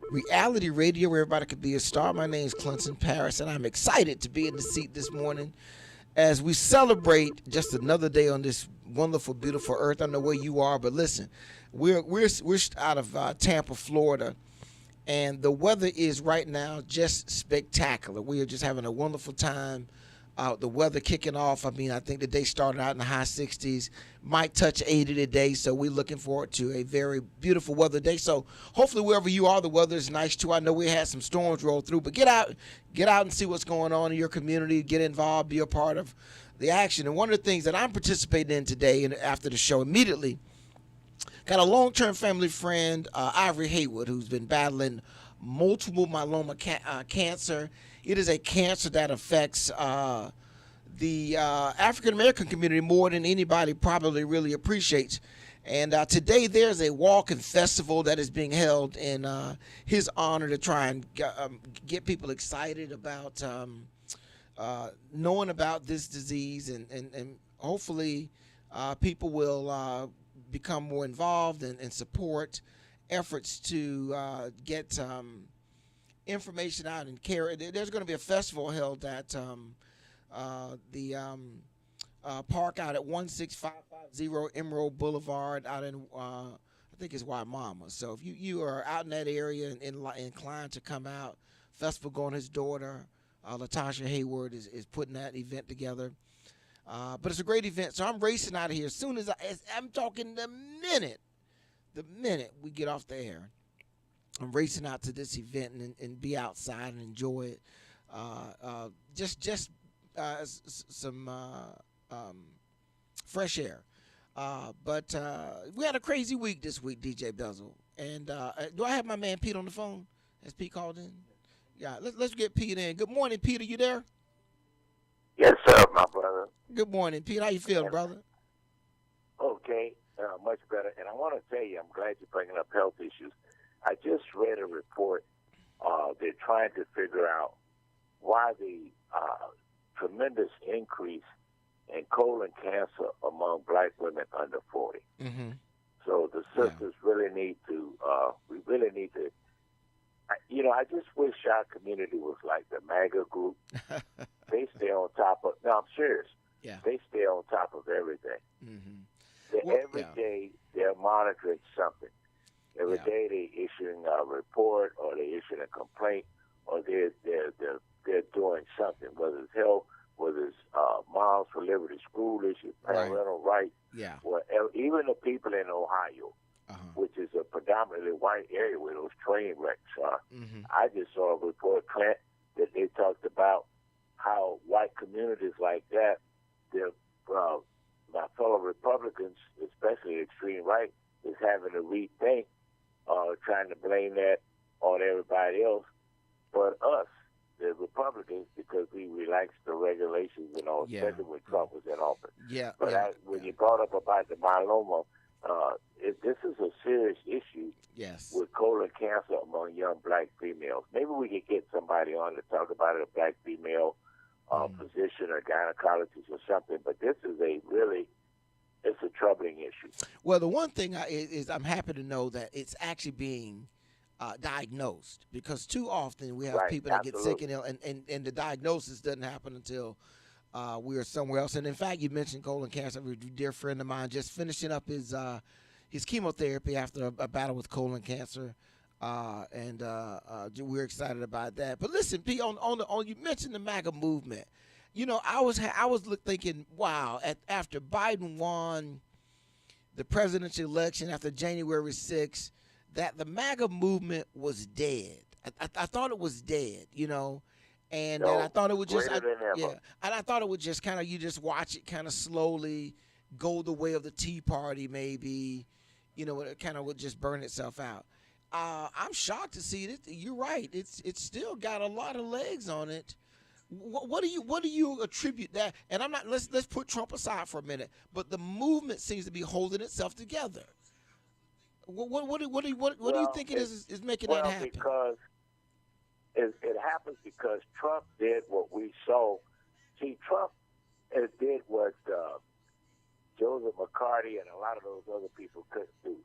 reality radio where everybody could be a star. My name is Clinton Paris, and I'm excited to be in the seat this morning as we celebrate just another day on this wonderful, beautiful earth. I don't know where you are, but listen, we're out of Tampa, Florida, and the weather is right now just spectacular. We are just having a wonderful time. The weather kicking off. I mean, I think the day started out in the high 60s, might touch 80 today. So we're looking forward to a very beautiful weather day. So hopefully wherever you are, the weather is nice too. I know we had some storms roll through, but get out and see what's going on in your community. Get involved, be a part of the action. And one of the things that I'm participating in today, and after the show, immediately got a long-term family friend, Ivory Haywood, who's been battling multiple myeloma cancer. It is a cancer that affects the African American community more than anybody probably really appreciates. And today there's a walk and festival that is being held in his honor to try and get people excited about knowing about this disease, and hopefully people will become more involved and support efforts to get information out and care. There's going to be a festival held at the park out at 16550 Emerald Boulevard out in I think it's Waimama. So if you are out in that area and inclined to come out, festival going, his daughter Latasha Hayward is putting that event together. But it's a great event. So I'm racing out of here as soon as I'm talking the minute we get off the air. I'm racing out to this event and be outside and enjoy it. Just some fresh air. But we had a crazy week this week, DJ Bezel. And do I have my man Pete on the phone? Has Pete called in? Yeah, let's get Pete in. Good morning, Peter. You there? Yes, sir, my brother. Good morning, Pete. How you feeling, brother? Okay, much better. And I want to tell you, I'm glad you're bringing up health issues. I just read a report. They're trying to figure out why the tremendous increase in colon cancer among black women under 40. Mm-hmm. So the sisters really need to, we really need to, I just wish our community was like the MAGA group. They stay on top of, no, I'm serious. Yeah. They stay on top of everything. Mm-hmm. Every day they're monitoring something. Every day they're issuing a report, or they're issuing a complaint, or they're doing something, whether it's health, whether it's Moms for Liberty school issues, parental rights, whatever. Even the people in Ohio, which is a predominantly white area where those train wrecks are. Mm-hmm. I just saw a report, Clint, that they talked about how white communities like that, my fellow Republicans, especially extreme right, is having to rethink, trying to blame that on everybody else but us, the Republicans, because we relaxed the regulations and all, especially when Trump was in office. But when you brought up about the myeloma, this is a serious issue with colon cancer among young black females. Maybe we could get somebody on to talk about it, a black female physician or gynecologist or something. But this is it's a troubling issue. Well, the one thing is I'm happy to know that it's actually being diagnosed, because too often we have people that get sick and ill, and the diagnosis doesn't happen until we are somewhere else. And in fact, you mentioned colon cancer. A dear friend of mine just finishing up his chemotherapy after a battle with colon cancer, and we're excited about that. But listen, P, on you mentioned the MAGA movement. I was thinking, wow, after Biden won the presidential election after January 6th, that the MAGA movement was dead. I thought it was dead, and I thought it would just, and I thought it would just kind of, you just watch it kind of slowly go the way of the Tea Party, maybe, it kind of would just burn itself out. I'm shocked to see it. You're right. It's still got a lot of legs on it. What do you attribute that? And I'm not. Let's put Trump aside for a minute. But the movement seems to be holding itself together. What do you think it is making that happen? Because it happens because Trump did what we saw. See, Trump did what Joseph McCarthy and a lot of those other people couldn't do.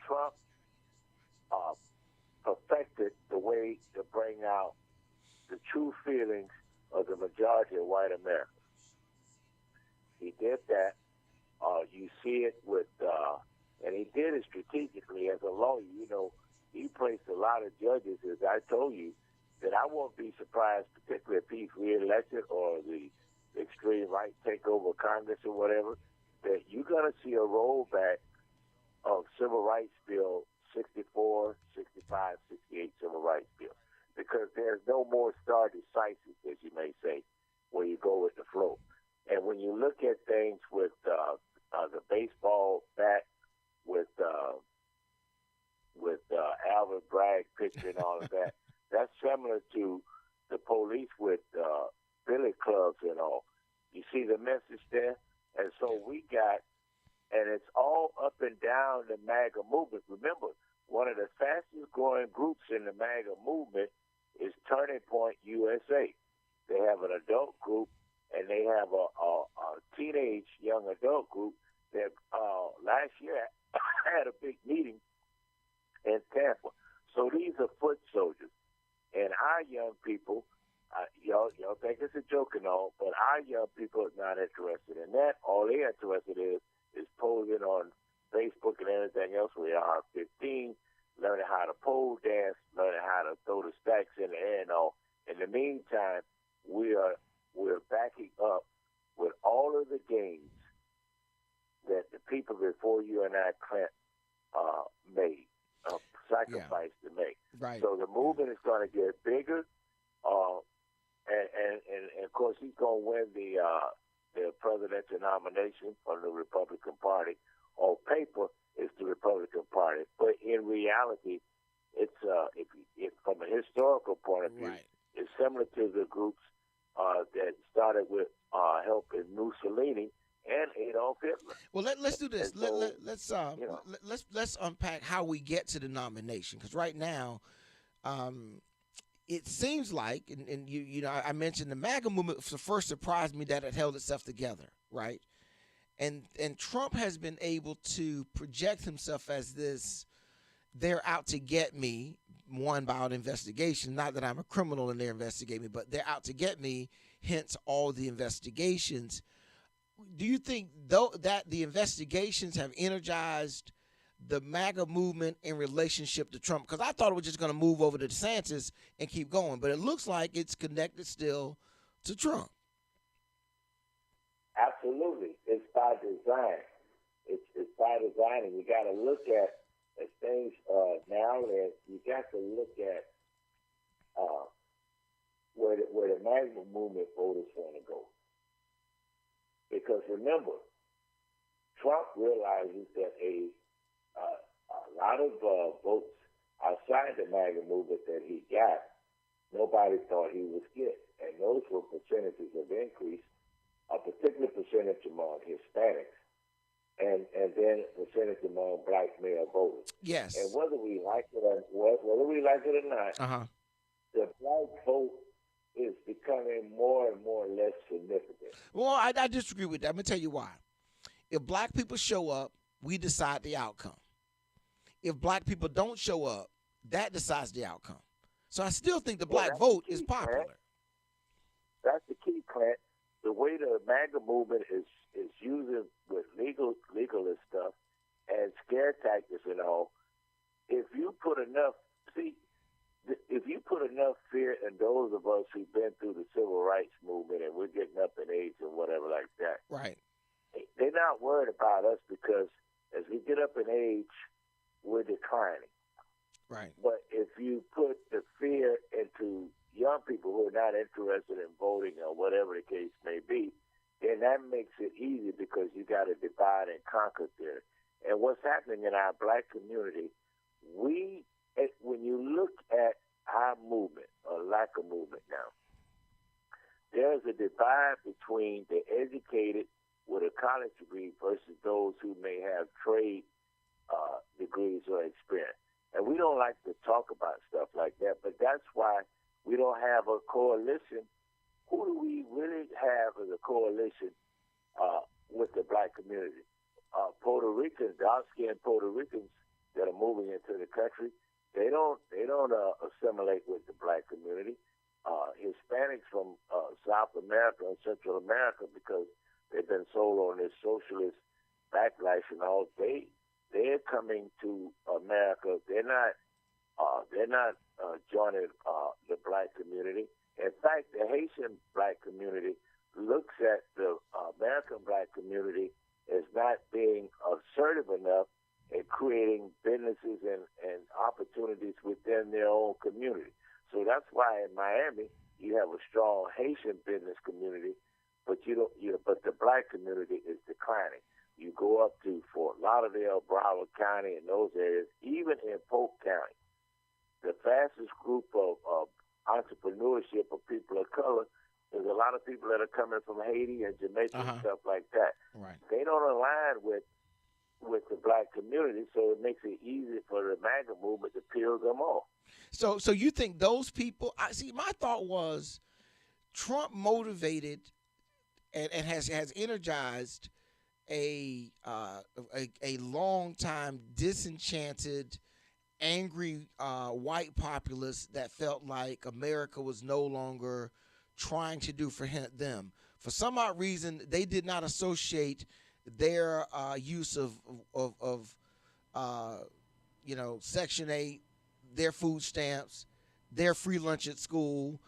Trump perfected the way to bring out the true feelings of the majority of white Americans. He did that. You see it with, and he did it strategically as a lawyer. You know, he placed a lot of judges, as I told you, that I won't be surprised, particularly if he's reelected or the extreme right take over Congress or whatever, that you're going to see a rollback of Civil Rights Bill 64, 65, 68 Civil Rights Bill, because there's no more stare decisis, as you may say, where you go with the flow. And when you look at things with the baseball bat, with Alvin Bragg picture and all of that, that's similar to the police with billy clubs and all. You see the message there? And so we got, and it's all up and down the MAGA movement. Remember, one of the fastest growing groups in the MAGA movement is Turning Point USA. They have an adult group, and they have a teenage young adult group that last year had a big meeting in Tampa. So these are foot soldiers. And our young people, y'all think it's a joke and all, but our young people are not interested in that. All they're interested in is posing on Facebook and everything else. We are 15, learning how to pole dance, learning how to throw the stacks in the air and all. In the meantime, we're backing up with all of the gains that the people before you and I, Clint, made, sacrificed to make. Right. So the movement is going to get bigger, and of course he's going to win the presidential nomination from the Republican Party. On paper, it's the Republican Party, but in reality, it's if from a historical point of view, right, it's similar to the groups that started with helping Mussolini and Adolf Hitler. Well, let's do this. So, Let's unpack how we get to the nomination, because right now, it seems like, and you know, I mentioned the MAGA movement first surprised me that it held itself together, right? And Trump has been able to project himself as this, they're out to get me, one, by an investigation. Not that I'm a criminal and they're investigating me, but they're out to get me, hence all the investigations. Do you think, though, that the investigations have energized the MAGA movement in relationship to Trump? Because I thought it was just going to move over to DeSantis and keep going, but it looks like it's connected still to Trump. Absolutely. It's by design. It's by design, and you got to look at things now, and you got to look at where the MAGA movement voters want to go. Because remember, Trump realizes that a lot of votes outside the MAGA movement that he got, nobody thought he was get. And those were percentages of increase, a particular percentage among Hispanics, and then a percentage among black male voters. Yes. And whether we like it or not, the black vote is becoming more and more less significant. Well, I disagree with that. I'm going to tell you why. If black people show up, we decide the outcome. If black people don't show up, that decides the outcome. So I still think the black vote is popular. Clint. That's the key, Clint. The way the MAGA movement is using with legalist stuff and scare tactics and all, if you put enough fear in those of us who've been through the civil rights movement and we're getting up in age and whatever like that, right? They're not worried about us because as we get up in age, we're declining. Right. But if you put the fear into young people who are not interested in voting or whatever the case may be, then that makes it easy because you got to divide and conquer there. And what's happening in our black community, when you look at our movement or lack of movement now, there's a divide between the educated with a college degree versus those who may have trade degrees or experience. And we don't like to talk about stuff like that, but that's why we don't have a coalition. Who do we really have as a coalition with the black community? Puerto Ricans, dark-skinned Puerto Ricans that are moving into the country, they don't assimilate with the black community. Hispanics from South America and Central America, because they've been sold on this socialist backlash and all, they're coming to America. They're not joining the black community. In fact, the Haitian black community looks at the American black community as not being assertive enough in creating businesses and opportunities within their own community. So that's why in Miami you have a strong Haitian business community, but but the black community is declining. You go up to Fort Lauderdale, Broward County, and those areas, even in Polk County, the fastest group of entrepreneurship of people of color is a lot of people that are coming from Haiti and Jamaica and stuff like that. Right. They don't align with the black community, so it makes it easy for the MAGA movement to peel them off. So you think those people? My thought was Trump motivated and has energized a long time disenchanted, angry white populace that felt like America was no longer trying to do for them. For some odd reason, they did not associate their use of Section 8, their food stamps, their free lunch at school,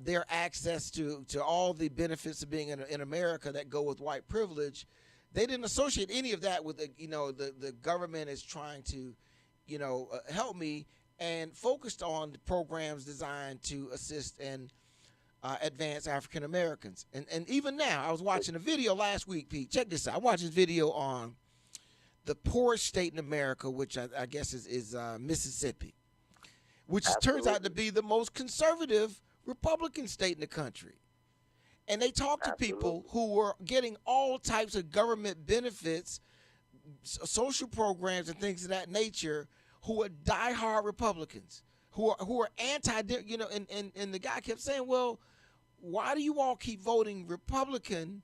their access to all the benefits of being in America that go with white privilege. They didn't associate any of that with the government is trying to help me, and focused on the programs designed to assist and advance African Americans. And even now, I was watching a video last week, Pete. Check this out. I watched this video on the poorest state in America, which I guess is Mississippi, which turns out to be the most conservative Republican state in the country. And they talked to people who were getting all types of government benefits, social programs, and things of that nature, who are diehard Republicans, who are anti, and the guy kept saying, well, why do you all keep voting Republican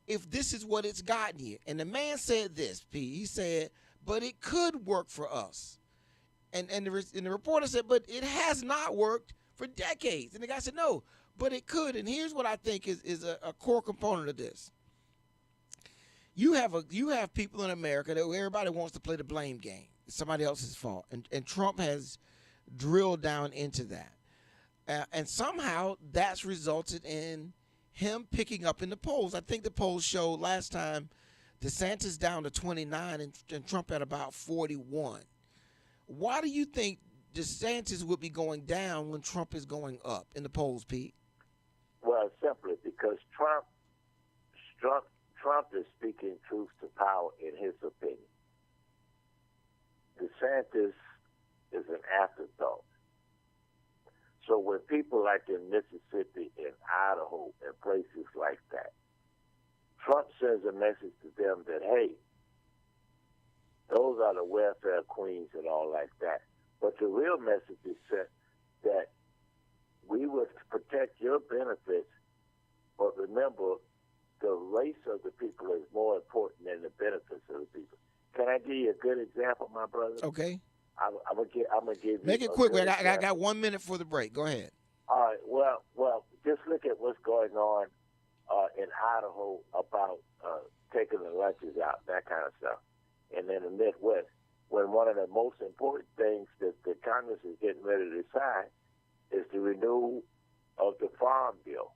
if this is what it's gotten you? And the man said this, P. He said, but it could work for us. And the reporter said, but it has not worked for decades. And the guy said, no, but it could. And here's what I think is a core component of this. You have people in America that everybody wants to play the blame game. It's somebody else's fault. And Trump has drilled down into that. And somehow that's resulted in him picking up in the polls. I think the polls showed last time DeSantis down to 29 and Trump at about 41. Why do you think DeSantis would be going down when Trump is going up in the polls, Pete? Well, simply because Trump is speaking truth to power in his opinion. DeSantis is an afterthought. So when people like in Mississippi and Idaho and places like that, Trump sends a message to them that, hey, those are the welfare queens and all like that. But the real message is that we would protect your benefits, but remember, the race of the people is more important than the benefits of the people. Can I give you a good example, my brother? Okay. I'm gonna give you. Make it quick. I got 1 minute for the break. Go ahead. All right. Well, just look at what's going on in Idaho about taking the lunches out, that kind of stuff, and then the Midwest, when one of the most important things that the Congress is getting ready to decide is the renewal of the Farm Bill.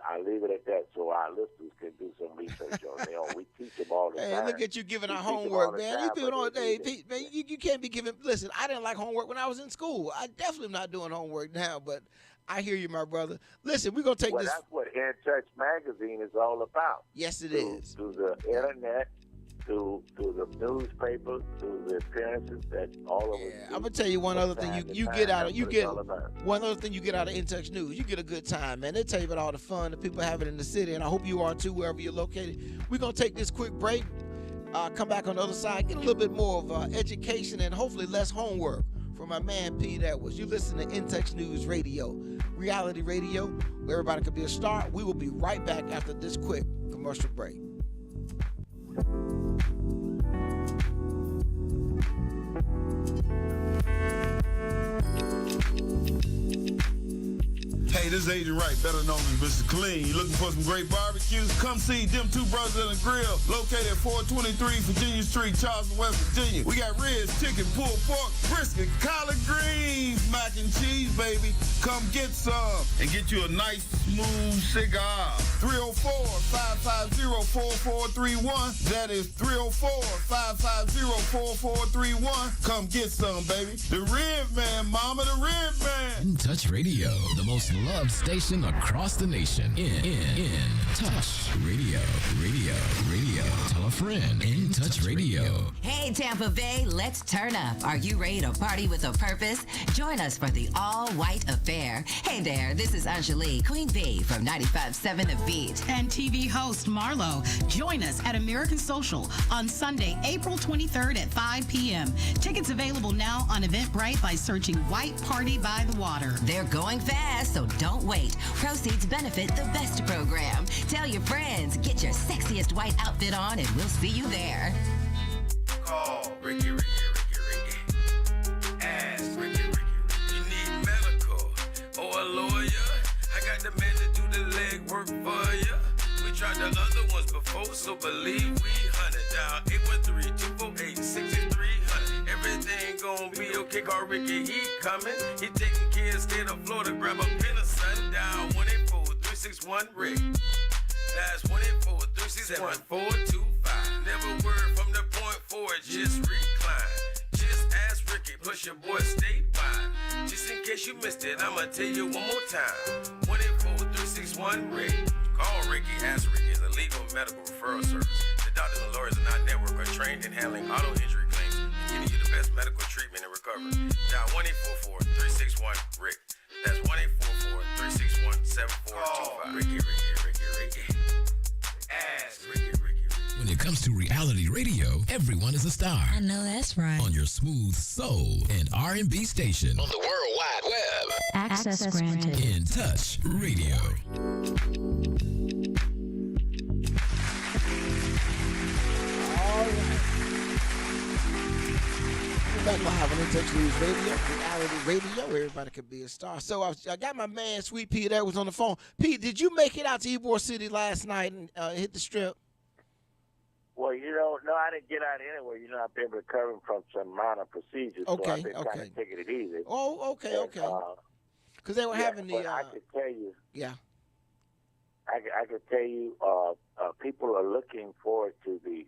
I leave it at that so our listeners can do some research on their own. We teach them all the time. Hey, look at you giving our homework, man. You people don't, Pete, man, you can't be giving. Listen, I didn't like homework when I was in school. I definitely am not doing homework now, but I hear you, my brother. Listen, we're going to take this. That's what In Touch Magazine is all about. Yes, it is. Through the internet, through the newspaper, through the appearances that all of us do. I'm gonna tell you one other thing you get out of one other thing you get out of In Touch News. You get a good time, man. They tell you about all the fun that people having in the city, and I hope you are too, wherever you're located. We're gonna take this quick break, come back on the other side, get a little bit more of education and hopefully less homework from my man Pete Edwards. You listen to In Touch News Radio, reality radio, where everybody can be a star. We will be right back after this quick commercial break. Hey, this is Agent Wright, better known as Mr. Clean. You looking for some great barbecues? Come see them two brothers in the grill, located at 423 Virginia Street, Charleston, West Virginia. We got ribs, chicken, pulled pork, brisket, collard greens, mac and cheese, baby. Come get some and get you a nice, smooth cigar. 304-550-4431. That is 304-550-4431. Come get some, baby. The Rib Man, mama, the Rib Man. In Touch Radio, the most loved station across the nation. In Touch Radio. Tell a friend. In Touch Radio. Hey, Tampa Bay, let's turn up. Are you ready to party with a purpose? Join us for the all-white affair. Hey there, this is Anjali, Queen Bee from 95.7 The Beat. And TV host Marlo. Join us at American Social on Sunday, April 23rd at 5 p.m. Tickets available now on Eventbrite by searching White Party by the Water. They're going fast, so don't wait. Proceeds benefit the best program. Tell your friends, get your sexiest white outfit on, and we'll see you there. Call Ricky. Ask Ricky. You need medical or a lawyer? I got the man to do the legwork for you. We tried the other ones before, so believe we hunted down 813-248-6300. Everything gon' be okay. Call Ricky, he coming. He taking care of state of Florida. Grab a pen or sundown 184-361-RICK. That's 184-361-425. Never word from the point forward, just recline. Just ask Ricky, push your boy statewide. Just in case you missed it, I'ma tell you one more time. 184-361-RICK. Call Ricky, ask Ricky is a legal medical referral service. The doctors and lawyers in our network are trained in handling auto injury claims and getting you the best medical treatment and recovery. Dial 1-844-361-RICK. That's 1-844-361-7425. Ricky. Ask Ricky. When it comes to reality radio, everyone is a star. I know that's right. On your smooth soul and R&B station. On the World Wide Web. Access granted. In Touch Radio. All right. We're back live on In Touch News Radio, reality radio. Everybody could be a star. So I got my man, Sweet Pete, that was on the phone. Pete, did you make it out to Ybor City last night and hit the strip? Well, no, I didn't get out anyway. I've been recovering from some minor procedures, so I've been kind of taking it easy. Oh, okay. Because they were having the. I could tell you. Yeah. I could tell you, people are looking forward to the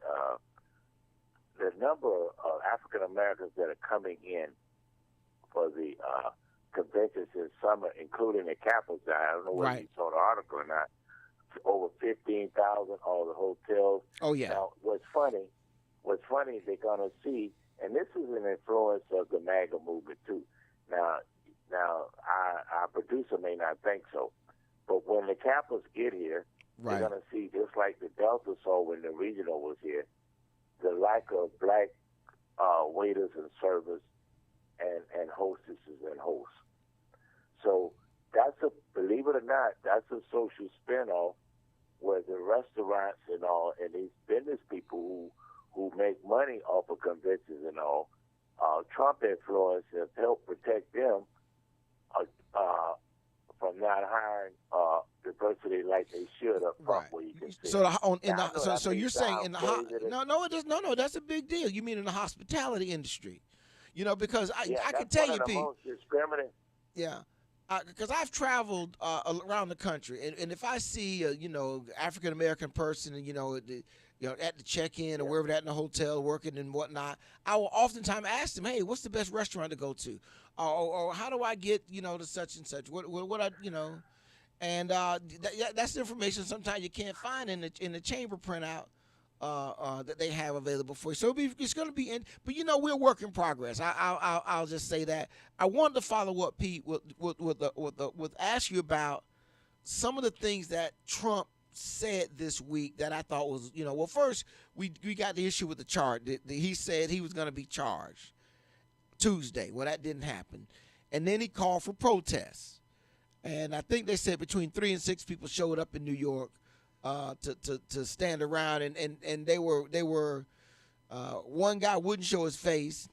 number of African Americans that are coming in for the conventions this summer, including the Capitals. I don't know whether you saw the article or not. Over 15,000, all the hotels. Oh, yeah. Now, what's funny, they're going to see, and this is an influence of the MAGA movement, too. Now, our producer may not think so, but when the Capitals get here, they're going to see, just like the Delta saw when the regional was here, the lack of black waiters and servers and hostesses and hosts. So believe it or not, that's a social spin-off where the restaurants and all, and these business people who make money off of conventions and all, Trump influence has helped protect them from not hiring diversity like they should up front, where you can see. So you're saying in the no, that's a big deal. You mean in the hospitality industry? Because I can tell you, Pete. Yeah. Because I've traveled around the country, and if I see African American person, at the check-in or wherever that in the hotel working and whatnot, I will oftentimes ask them, "Hey, what's the best restaurant to go to, or how do I get to such and such? What I and that's information sometimes you can't find in the chamber printout that they have available for you. So it's going to be in, but we're a work in progress. I'll just say that. I wanted to follow up, Pete, with ask you about some of the things that Trump said this week that I thought was, well, first we got the issue with the charge. He said he was going to be charged Tuesday. Well, that didn't happen, and then he called for protests, and I think they said between 3 and 6 people showed up in New York to stand around, and they were one guy wouldn't show his face.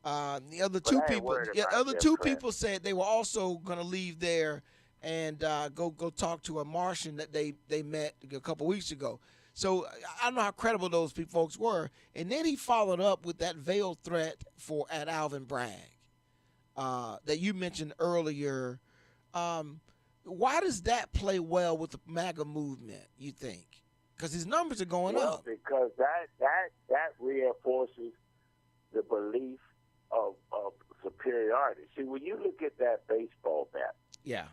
The other But two I ain't people, worried yeah, about other them, two friend. people said they were also going to leave there and go talk to a Martian that they met a couple weeks ago. So I don't know how credible those folks were. And then he followed up with that veiled threat at Alvin Bragg that you mentioned earlier. Why does that play well with the MAGA movement, you think? Because his numbers are going Well, up. because that reinforces the belief of superiority. See, when you look at that baseball bat, Yeah.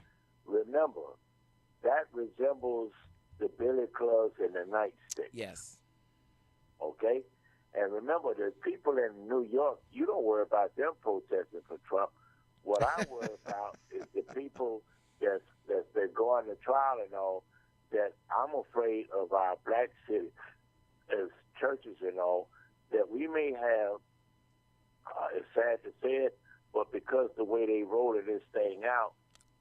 remember, that resembles the billy clubs and the nightstick. Yes. Okay? And remember, the people in New York, you don't worry about them protesting for Trump. What I worry about is the people that's been going to trial and all, that I'm afraid of our black cities as churches and all, that we may have, it's sad to say it, but because the way they rolling this thing out,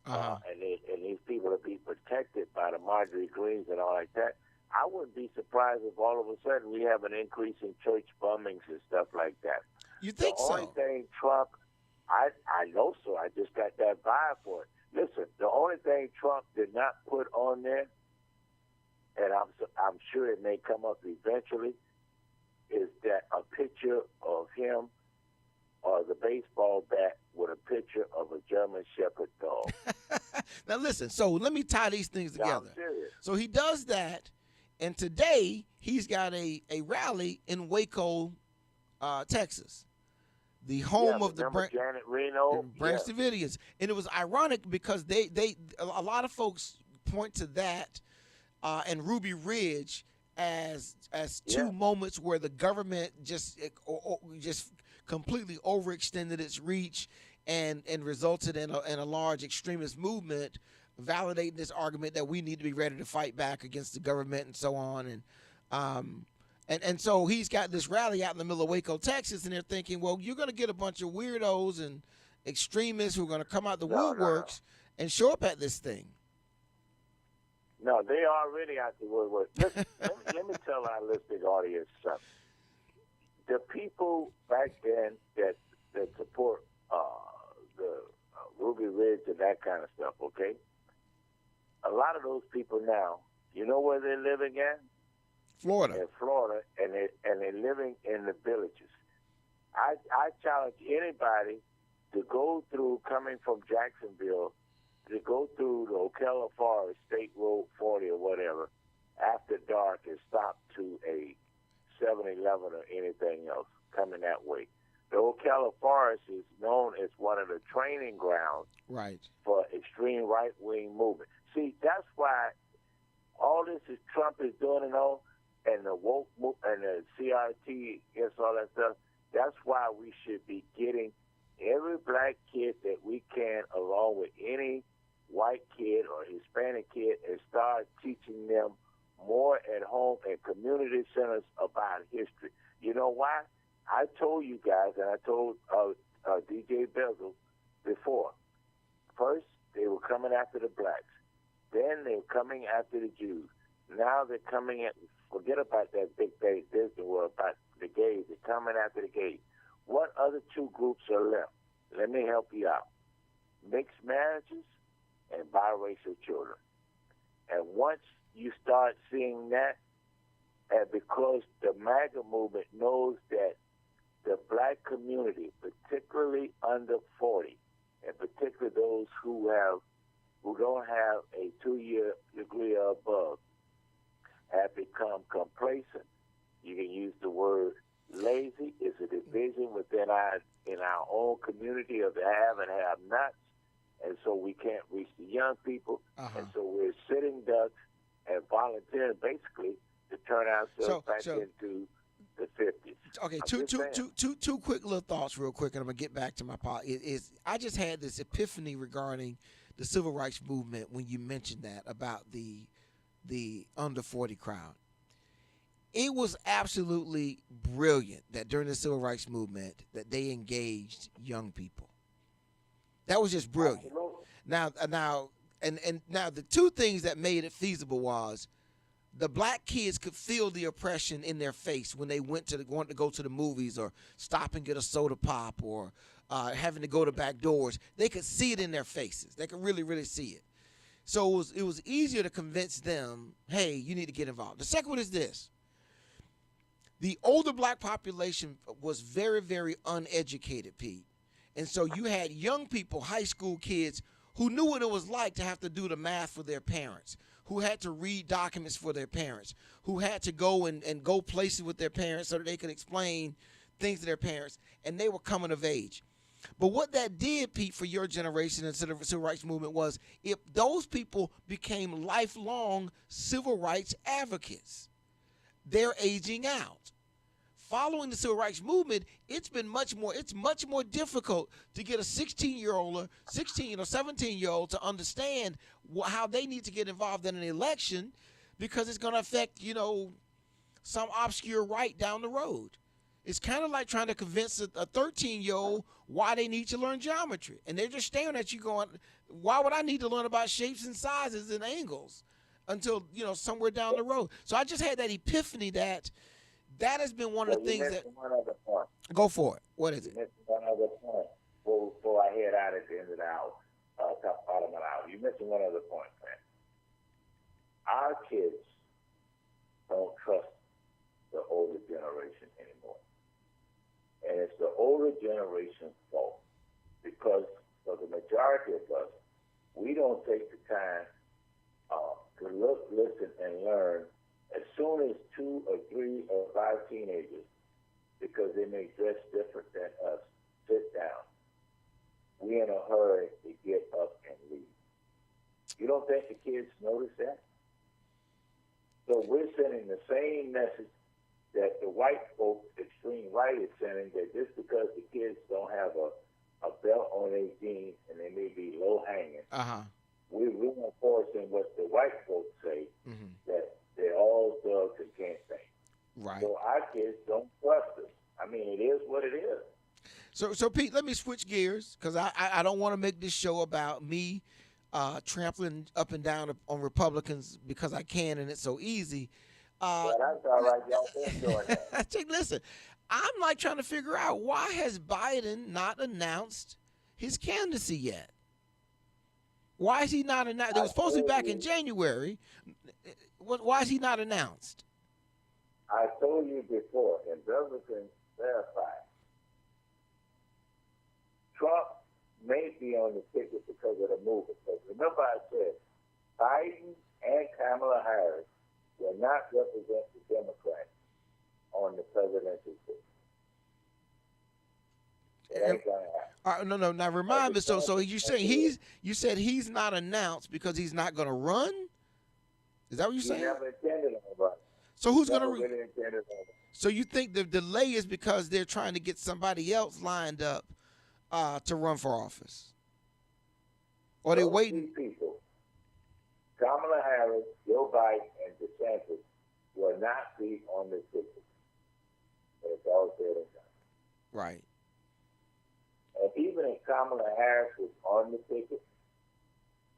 and these people will be protected by the Marjorie Greens and all like that, I wouldn't be surprised if all of a sudden we have an increase in church bombings and stuff like that. You think the so? only thing Trump, I know so. I just got that vibe for it. Listen, the only thing Trump did not put on there, and I'm sure it may come up eventually, is that a picture of him or the baseball bat with a picture of a German Shepherd dog. Now listen, so let me tie these things No, I'm together. serious. So he does that, and today he's got a rally in Waco, Texas, the home of the Janet Reno, Branch Davidians. And it was ironic because a lot of folks point to that and Ruby Ridge as two moments where the government just completely overextended its reach and resulted in a large extremist movement, validating this argument that we need to be ready to fight back against the government and so on. And so he's got this rally out in the middle of Waco, Texas, and they're thinking, well, you're going to get a bunch of weirdos and extremists who are going to come out the woodworks and show up at this thing. No, they already out the woodwork. Listen, let me tell our listening audience something. The people back then that support the Ruby Ridge and that kind of stuff, okay? A lot of those people now, you know where they're living at? Florida. In Florida, and they're living in the villages. I challenge anybody to go through, coming from Jacksonville, to go through the Ocala Forest, State Road 40 or whatever, after dark and stop to a 7-Eleven or anything else coming that way. The Ocala Forest is known as one of the training grounds for extreme right-wing movement. See, that's why all this is Trump is doing and all, and the woke and the CRT against all that stuff. That's why we should be getting every black kid that we can, along with any white kid or Hispanic kid, and start teaching them more at home and community centers about history. You know why? I told you guys, and I told DJ Bezel before. First, they were coming after the blacks. Then they were coming after the Jews. Now they're coming at, forget about that big base Disney world about the gays. They're coming after the gays. What other two groups are left? Let me help you out. Mixed marriages and biracial children. And once you start seeing that, and because the MAGA movement knows that the black community, particularly under 40, and particularly those who don't have a 2-year degree or above, have become complacent. You can use the word lazy. It's a division within our own community of the have and have nots, and so we can't reach the young people, and so we're sitting ducks and volunteering basically to turn ourselves back into the 50s. Okay, two quick little thoughts real quick, and I'm going to get back to my part. I just had this epiphany regarding the civil rights movement when you mentioned that about the under 40 crowd. It was absolutely brilliant that during the civil rights movement that they engaged young people. That was just brilliant. Absolutely. Now, the two things that made it feasible was the black kids could feel the oppression in their face when they wanted to go to the movies or stop and get a soda pop or having to go to back doors. They could see it in their faces. They could really, really see it. So it was easier to convince them, hey, you need to get involved. The second one is this. The older black population was very, very uneducated, Pete. And so you had young people, high school kids, who knew what it was like to have to do the math for their parents, who had to read documents for their parents, who had to go and go places with their parents so that they could explain things to their parents, and they were coming of age. But what that did, Pete, for your generation and the civil rights movement was if those people became lifelong civil rights advocates. They're aging out. Following the civil rights movement, it's much more difficult to get a 16-year-old or 16 or 17-year-old to understand how they need to get involved in an election because it's going to affect, some obscure right down the road. It's kind of like trying to convince a 13-year-old why they need to learn geometry. And they're just staring at you going, why would I need to learn about shapes and sizes and angles until, somewhere down the road? So I just had that epiphany that has been one of the things that... One other point. Go for it. What is it? You missed one other point before I head out at the end of the hour, top bottom of the hour. You missed one other point, man. Our kids don't trust the older generation anymore. And it's the older generation's fault because for the majority of us, we don't take the time to look, listen, and learn as soon as 2 or 3 or 5 teenagers, because they may dress different than us, sit down. We're in a hurry to get up and leave. You don't think the kids notice that? So we're sending the same message that the white folks, extreme right, is sending, that just because the kids don't have a belt on their jeans and they may be low-hanging, we're reinforcing what the white folks say, that they're all thugs and can't think. Right. So our kids don't trust us. I mean, it is what it is. So Pete, let me switch gears because I don't want to make this show about me trampling up and down on Republicans because I can and it's so easy. That's all right. Y'all been doing that. Listen, I'm like trying to figure out why has Biden not announced his candidacy yet? Why is he not announced? It was supposed to be back in January. Why is he not announced? I told you before, and brothers can verify, Trump may be on the ticket because of the movement. But remember I said Biden and Kamala Harris will not represent the Democrats on the presidential ticket. It ain't gonna happen. No. Now remind me. So you saying you said he's not announced because he's not going to run? Is that what you're saying? He never intended on running. So who's going to really intended on running. So you think the delay is because they're trying to get somebody else lined up to run for office, or they're waiting? People, Kamala Harris, Joe Biden, and DeSantis will not be on the ticket. It's all said and done. Right. And even if Kamala Harris was on the ticket,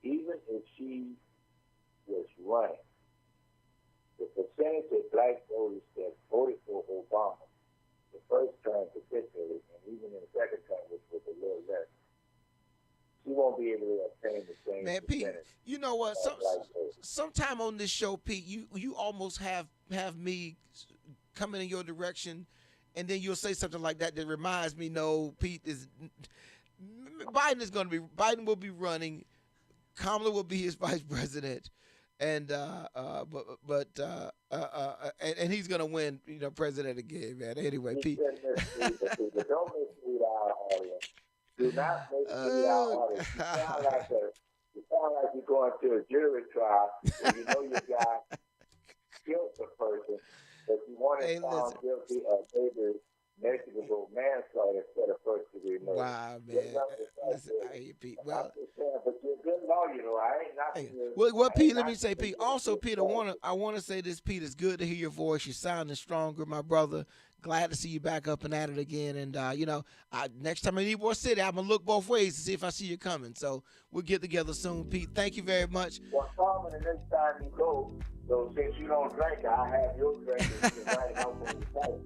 even if she was running, the percentage of black voters that voted for Obama, the first term particularly, and even in the second term, which was a little less, she won't be able to obtain the same Man, Pete, you know what? Sometime on this show, Pete, you almost have me coming in your direction, and then you'll say something like that reminds me, no, Pete Biden will be running, Kamala will be his vice president, and he's gonna win, president again, man. Anyway, Pete. Don't mislead our audience. Do not mislead our audience. You sound like you're going to a jury trial and you know your guy killed the person, but you want to found guilty of maybe negligible manslaughter instead of first-degree murder. Wow, man. Listen, hey, Pete. Well, I'm just saying, but you're a good lawyer, though. I ain't knocking you. Well, Pete, let me say, Pete. Also, Pete, I want to say this, Pete. It's good to hear your voice. You're sounding stronger, my brother. Glad to see you back up and at it again. And next time in Ybor City, I'm gonna look both ways to see if I see you coming. So we'll get together soon, Pete. Thank you very much. Well, Tom, the next time you go, so since you don't drink, I'll have your drink and you can write it out when you say.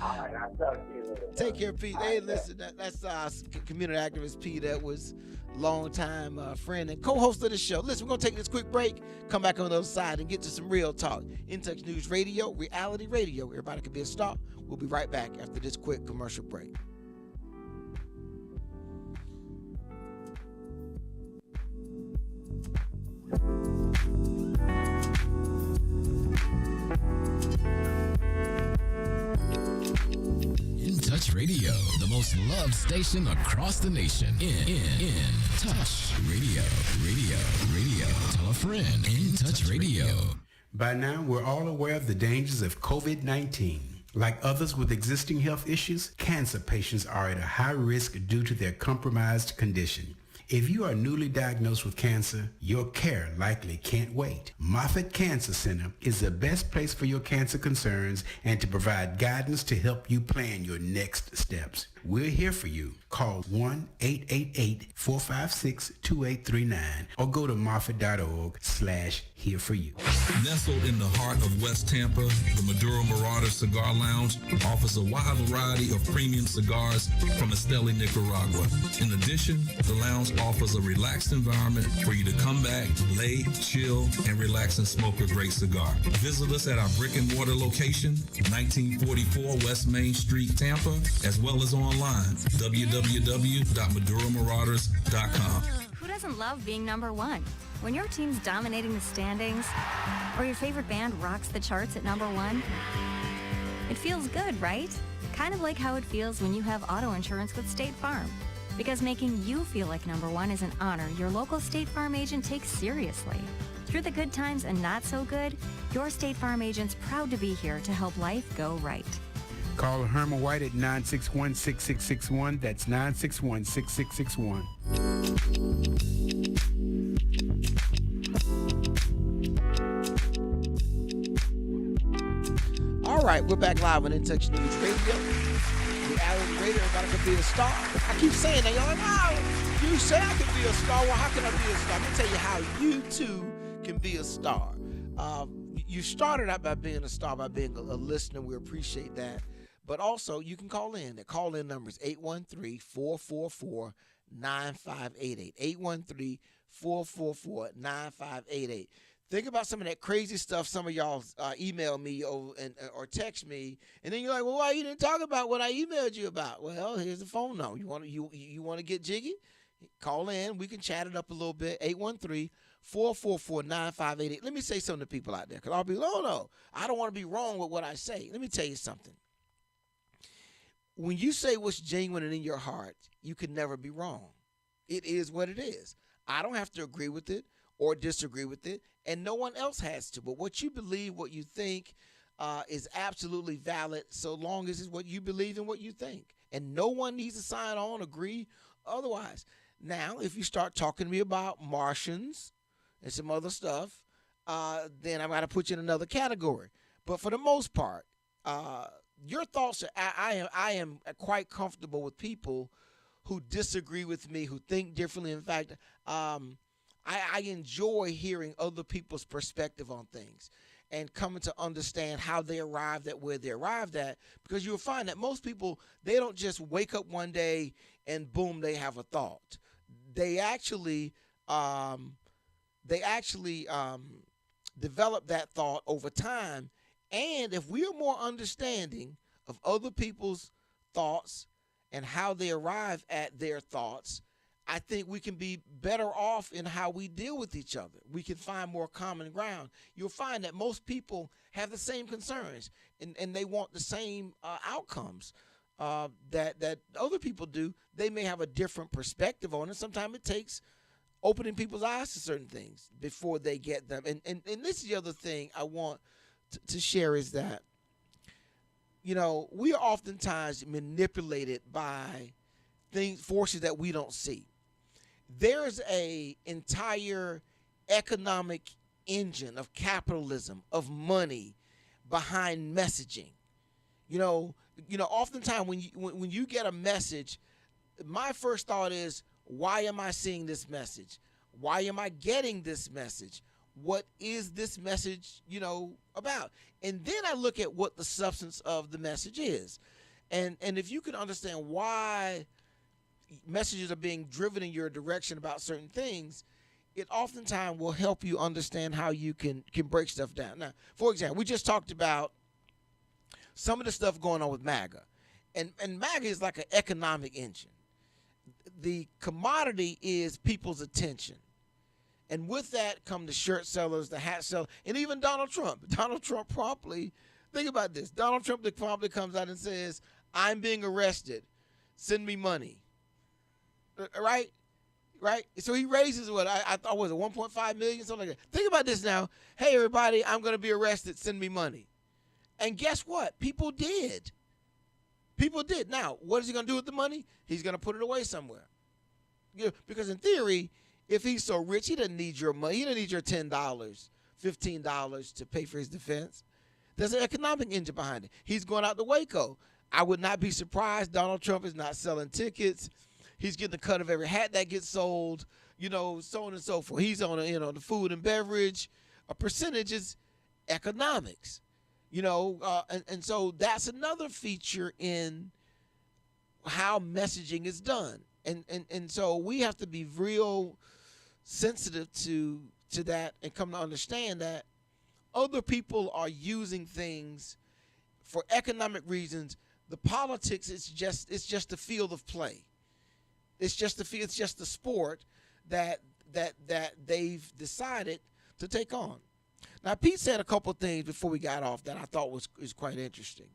All right, I'll talk to you later. Take care, Pete. Hey, listen, that's community activist Pete Edwards, longtime friend and co-host of the show. Listen, we're going to take this quick break, come back on the other side, and get to some real talk. In Touch News Radio, reality radio. Everybody can be a star. We'll be right back after this quick commercial break. Touch Radio, the most loved station across the nation. In Touch Radio. Tell a friend. In Touch Radio. By now, we're all aware of the dangers of COVID-19. Like others with existing health issues, cancer patients are at a high risk due to their compromised condition. If you are newly diagnosed with cancer, your care likely can't wait. Moffitt Cancer Center is the best place for your cancer concerns and to provide guidance to help you plan your next steps. We're here for you. Call 1-888-456-2839 or go to moffitt.org/here for you. Nestled in the heart of West Tampa, the Maduro Marauder Cigar Lounge offers a wide variety of premium cigars from Esteli, Nicaragua. In addition, the lounge offers a relaxed environment for you to come back, lay, chill, and relax and smoke a great cigar. Visit us at our brick and mortar location, 1944 West Main Street, Tampa, as well as online, www.maduromarauders.com. Who doesn't love being number one? When your team's dominating the standings, or your favorite band rocks the charts at number one, it feels good, right? Kind of like how it feels when you have auto insurance with State Farm. Because making you feel like number one is an honor your local State Farm agent takes seriously. Through the good times and not so good, your State Farm agent's proud to be here to help life go right. Call Herman White at 961-6661. That's 961-6661. All right, we're back live on In Touch News Radio. Reality radio, everybody can be a star. I keep saying that. Y'all like, oh, you say I can be a star. Well, how can I be a star? I'm going to tell you how you too can be a star. You started out by being a star, by being a listener. We appreciate that. But also, you can call in. The call-in number is 813-444-9588. 813-444-9588. Think about some of that crazy stuff some of y'all email me or text me, and then you're like, well, why you didn't talk about what I emailed you about? Well, here's the phone number. You want to get jiggy? Call in. We can chat it up a little bit. 813-444-9588. Let me say something to people out there, because I'll be, no, I don't want to be wrong with what I say. Let me tell you something. When you say what's genuine and in your heart, you can never be wrong. It is what it is. I don't have to agree with it or disagree with it, and no one else has to. But what you believe, what you think, is absolutely valid so long as it's what you believe and what you think. And no one needs to sign on, agree, otherwise. Now, if you start talking to me about Martians and some other stuff, then I've got to put you in another category. But for the most part, your thoughts are, I am quite comfortable with people who disagree with me, who think differently. In fact, I enjoy hearing other people's perspective on things and coming to understand how they arrived at where they arrived at, because you'll find that most people, they don't just wake up one day and boom, they have a thought. They actually develop that thought over time. And if we are more understanding of other people's thoughts and how they arrive at their thoughts, I think we can be better off in how we deal with each other. We can find more common ground. You'll find that most people have the same concerns and they want the same outcomes that other people do. They may have a different perspective on it. Sometimes it takes opening people's eyes to certain things before they get them. And this is the other thing I want to share, is that we are oftentimes manipulated by forces that we don't see. There's a entire economic engine of capitalism, of money behind messaging. Oftentimes when you get a message, my first thought is, why am I seeing this message? Why am I getting this message? What is this message, about? And then I look at what the substance of the message is. And if you can understand why messages are being driven in your direction about certain things, it oftentimes will help you understand how you can break stuff down. Now, for example, we just talked about some of the stuff going on with MAGA. And MAGA is like an economic engine. The commodity is people's attention. And with that come the shirt sellers, the hat sellers, and even Donald Trump. Donald Trump promptly, think about this, Donald Trump promptly comes out and says, I'm being arrested. Send me money. Right? So he raises what I thought was it 1.5 million, something like that. Think about this now. Hey, everybody, I'm going to be arrested. Send me money. And guess what? People did. Now, what is he going to do with the money? He's going to put it away somewhere. Because in theory, if he's so rich, he doesn't need your money. He doesn't need your $10, $15 to pay for his defense. There's an economic engine behind it. He's going out to Waco. I would not be surprised. Donald Trump is not selling tickets. He's getting a cut of every hat that gets sold, so on and so forth. He's on, the food and beverage. A percentage is economics, and so that's another feature in how messaging is done. And so we have to be real sensitive to that and come to understand that other people are using things for economic reasons. The politics it's just a field of play. It's just the sport that they've decided to take on. Now, Pete said a couple of things before we got off that I thought was quite interesting.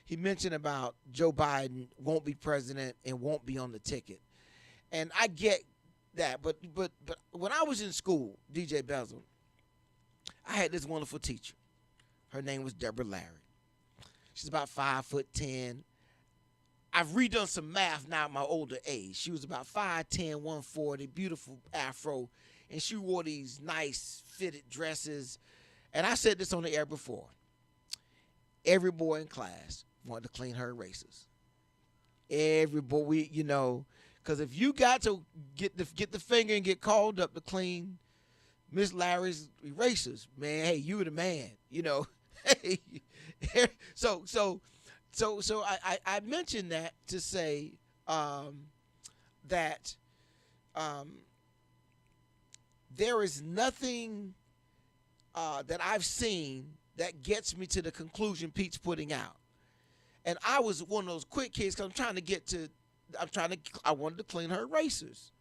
He mentioned about Joe Biden won't be president and won't be on the ticket. And I get that, but when I was in school, DJ Bezel, I had this wonderful teacher. Her name was Deborah Larry. She's about 5'10". I've redone some math now at my older age. She was about 5'10", 140, beautiful afro, and she wore these nice fitted dresses. And I said this on the air before. Every boy in class wanted to clean her erasers. Every boy, because if you got to get the finger and get called up to clean Miss Larry's erasers, man, hey, you were the man, Hey, so I mentioned that to say that there is nothing that I've seen that gets me to the conclusion Pete's putting out. And I was one of those quick kids because I wanted to clean her erasers.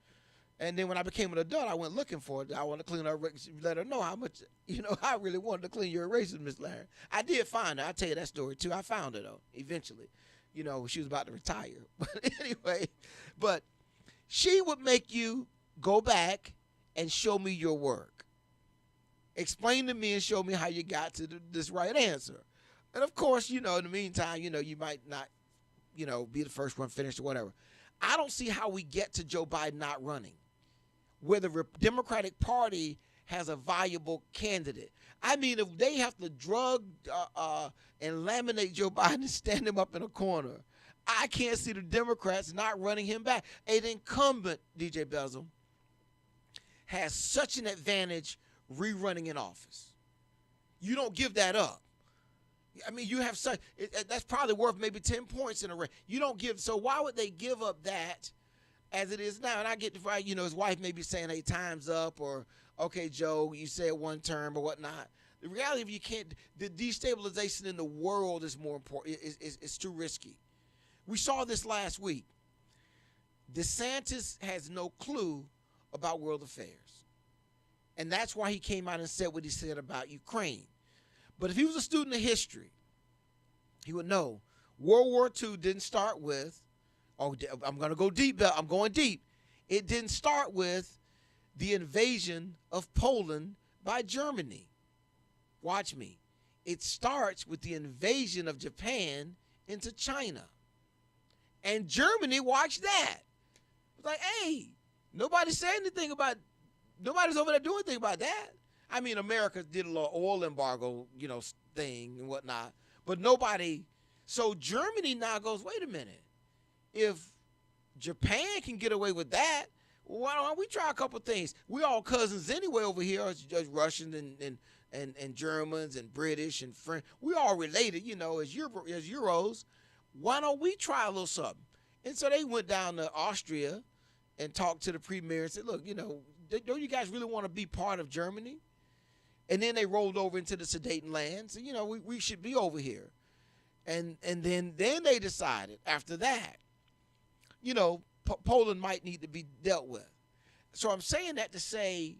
And then when I became an adult, I went looking for it. I wanted to clean her erasers, let her know how much, I really wanted to clean your erasers, Miss Larry. I did find her. I'll tell you that story too. I found her though, eventually. She was about to retire. But anyway, she would make you go back and show me your work. Explain to me and show me how you got to this right answer. And of course, in the meantime, you might not, be the first one finished or whatever. I don't see how we get to Joe Biden not running, where the Democratic Party has a viable candidate. I mean, if they have to drug and laminate Joe Biden and stand him up in a corner, I can't see the Democrats not running him back. An incumbent, DJ Bezel, has such an advantage rerunning in office. You don't give that up. I mean, you have such that's probably worth maybe 10 points in a race. You don't give, so why would they give up that as it is now? And I get his wife may be saying, hey, time's up, or okay, Joe, you said one term or whatnot. The reality of you can't, the destabilization in the world is more important. It's too risky. We saw this last week. DeSantis has no clue about world affairs. And that's why he came out and said what he said about Ukraine. But if he was a student of history, he would know World War II didn't start with, I'm going to go deep, I'm going deep. It didn't start with the invasion of Poland by Germany. Watch me. it starts with the invasion of Japan into China. And Germany watched that. It's like, hey, nobody's saying anything about, nobody's over there doing anything about that. I mean, America did a little oil embargo, thing and whatnot, but nobody. So Germany now goes, wait a minute. If Japan can get away with that, why don't we try a couple things? We all cousins anyway over here, as Russians and Germans and British and French. We all related, as Euros. Why don't we try a little something? And so they went down to Austria and talked to the premier and said, look, don't you guys really want to be part of Germany? And then they rolled over into the Sudetenland. So, we should be over here. And then they decided after that, Poland might need to be dealt with. So I'm saying that to say,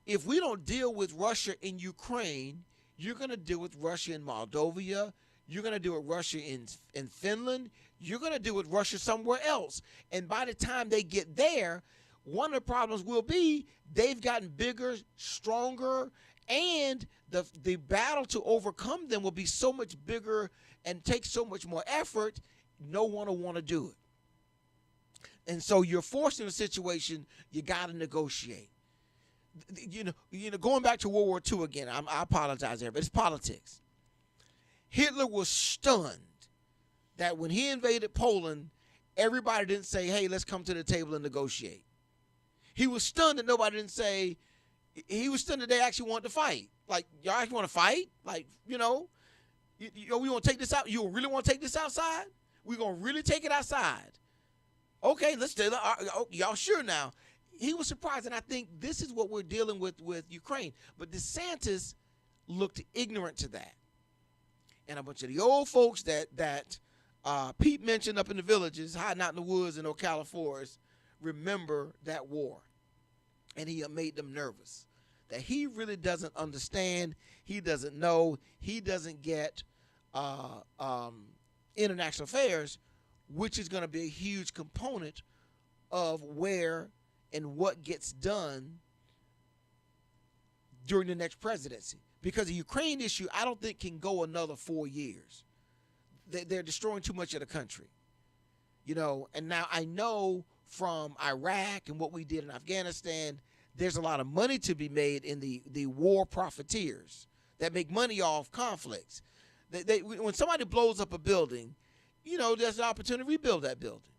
if we don't deal with Russia in Ukraine, you're going to deal with Russia in Moldova. You're going to deal with Russia in Finland. You're going to deal with Russia somewhere else. And by the time they get there, one of the problems will be they've gotten bigger, stronger, and the battle to overcome them will be so much bigger and take so much more effort, no one will want to do it. And so you're forced in a situation, you got to negotiate. Going back to World War II again, I apologize there, but it's politics. Hitler was stunned that when he invaded Poland, everybody didn't say, hey, let's come to the table and negotiate. He was stunned that nobody didn't say, he was stunned that they actually wanted to fight. Like, y'all actually want to fight? Like, we want to take this out? You really want to take this outside? We're going to really take it outside. Okay, let's do it. Y'all sure now? He was surprised, and I think this is what we're dealing with Ukraine. But DeSantis looked ignorant to that. And a bunch of the old folks that Pete mentioned up in the villages, hiding out in the woods in Ocala Forest, remember that war. And he made them nervous. That he really doesn't understand. He doesn't know. He doesn't get international affairs, which is going to be a huge component of where and what gets done during the next presidency. Because the Ukraine issue, I don't think can go another 4 years. They're destroying too much of the country. And now I know from Iraq and what we did in Afghanistan, there's a lot of money to be made in the war profiteers that make money off conflicts. When somebody blows up a building, there's an opportunity to rebuild that building.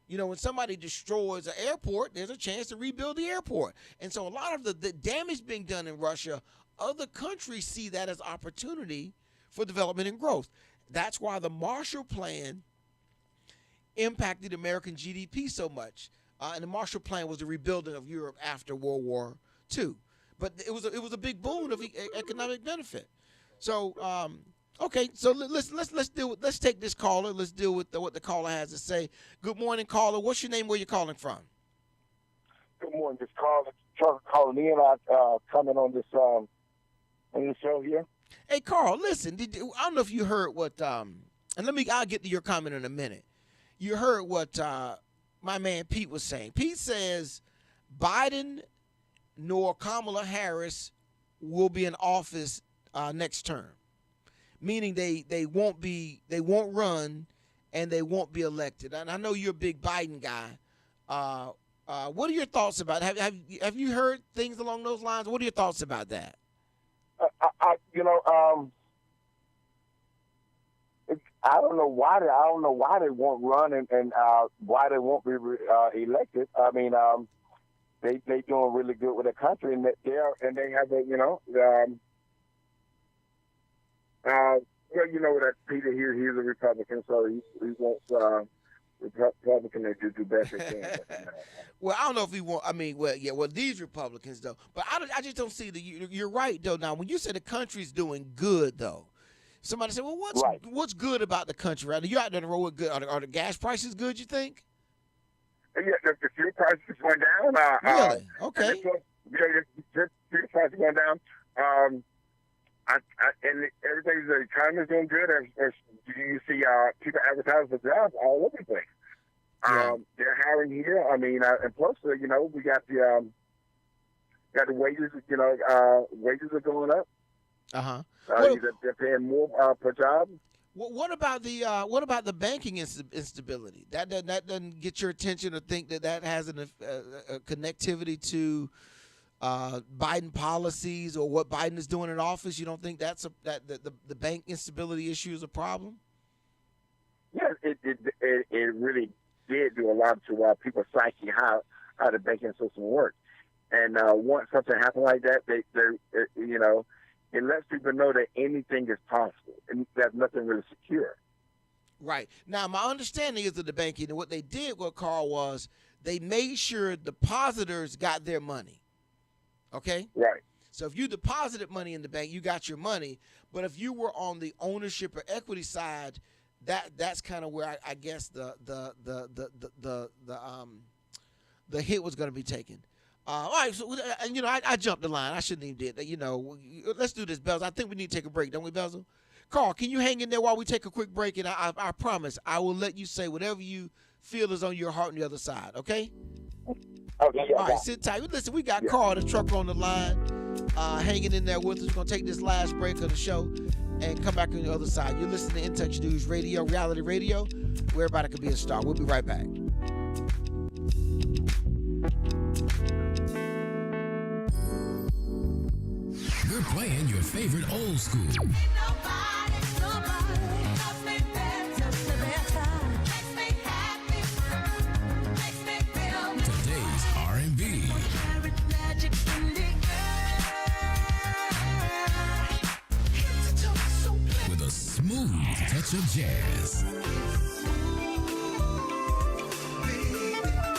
When somebody destroys an airport, there's a chance to rebuild the airport. And so a lot of the damage being done in Russia, other countries see that as opportunity for development and growth. That's why the Marshall Plan impacted American GDP so much. And the Marshall Plan was the rebuilding of Europe after World War II. But it was a big boon of economic benefit. So okay, so let's take this caller. Let's deal with what the caller has to say. Good morning, caller. What's your name? Where you calling from? Good morning, this caller calling in. Coming on this show here. Hey, Carl, listen. I don't know if you heard what. And I'll get to your comment in a minute. You heard what my man Pete was saying. Pete says Biden nor Kamala Harris will be in office next term, meaning they won't run and they won't be elected. And I know you're a big Biden guy. What are your thoughts about it? Have you heard things along those lines? What are your thoughts about that? I don't know why they won't run and why they won't be elected. I mean, they doing really good with the country, and they have that Peter here, he's a Republican, so he wants Republican to do best they can. Well, I don't know if he want. I mean, these Republicans though, but I just don't see you're right though. Now, when you say the country's doing good though, somebody said, well, what's good about the country? Right? You out there on the road with good? Are the gas prices good? You think? Yeah, the fuel prices went down. Really? Okay. The fuel prices went down. And everything, the economy's doing good. As you see, people advertise for jobs all over the place. Yeah. They're hiring here. I mean, and plus, we got the wages. Wages are going up. They're paying more per job. What about the banking instability? That doesn't get your attention, or think that has a connectivity to Biden policies or what Biden is doing in office? You don't think that the bank instability issue is a problem? Yeah, it really did do a lot to people's psyche, how the banking system works. And once something happened like that, they it lets people know that anything is possible and there's nothing really secure. Right. Now, my understanding is that the banking, and what they did, Carl, was they made sure depositors got their money. Okay? Right. So if you deposited money in the bank, you got your money. But if you were on the ownership or equity side, that's kind of where I guess the hit was going to be taken. All right, so I jumped the line. I shouldn't even did that. Let's do this, Bells. I think we need to take a break, don't we, Bezel? Carl, can you hang in there while we take a quick break? And I promise I will let you say whatever you feel is on your heart on the other side. Okay? Okay. Yeah, all right, sit tight. Listen, we got Carl, the trucker, on the line, hanging in there with us. We're gonna take this last break of the show and come back on the other side. You're listening to In Touch News Radio, reality radio, where everybody can be a star. We'll be right back. We're playing your favorite old school. Today's R&B. With a smooth touch of jazz.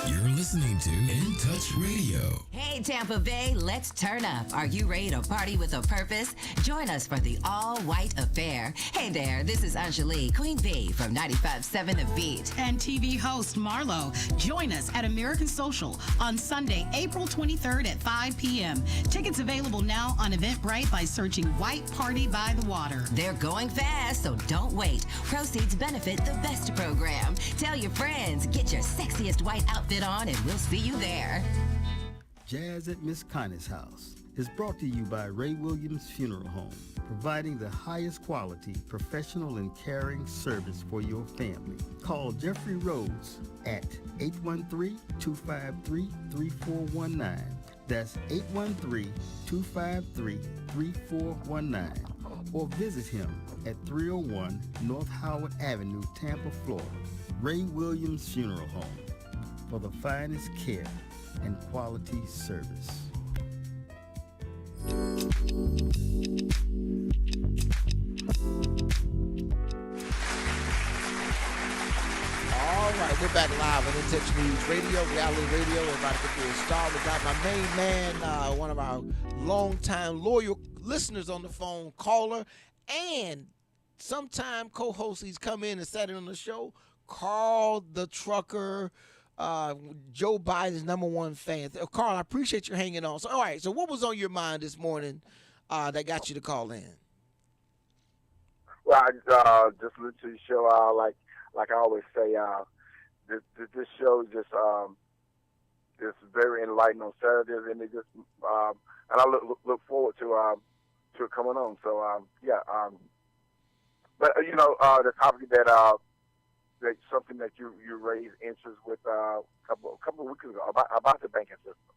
You're listening to In Touch Radio. Hey, Tampa Bay, let's turn up. Are you ready to party with a purpose? Join us for the all-white affair. Hey there, this is Anjali, Queen Bee from 95.7 The Beat. And TV host Marlo. Join us at American Social on Sunday, April 23rd at 5 p.m. Tickets available now on Eventbrite by searching White Party by the Water. They're going fast, so don't wait. Proceeds benefit the best program. Tell your friends, get your sexiest white outfit on, and we'll see you there. Jazz at Miss Connie's House is brought to you by Ray Williams Funeral Home, providing the highest quality, professional, and caring service for your family. Call Jeffrey Rhodes at 813-253-3419. That's 813-253-3419. Or visit him at 301 North Howard Avenue, Tampa, Florida. Ray Williams Funeral Home, for the finest care and quality service. All right, we're back live on In Touch News Radio, reality radio. Everybody can be a star. We got my main man, one of our longtime loyal listeners on the phone, caller, and sometime co-host. He's come in and sat in on the show, Carl the Trucker, Joe Biden's #1 fan. Carl, I appreciate you hanging on. So, all right, so what was on your mind this morning that got you to call in? Well, I just listened to the show. Like I always say, this show is just very enlightening on Saturdays, and and I look forward to it coming on. So but the topic that's something that you raised interest with a couple of weeks ago about the banking system.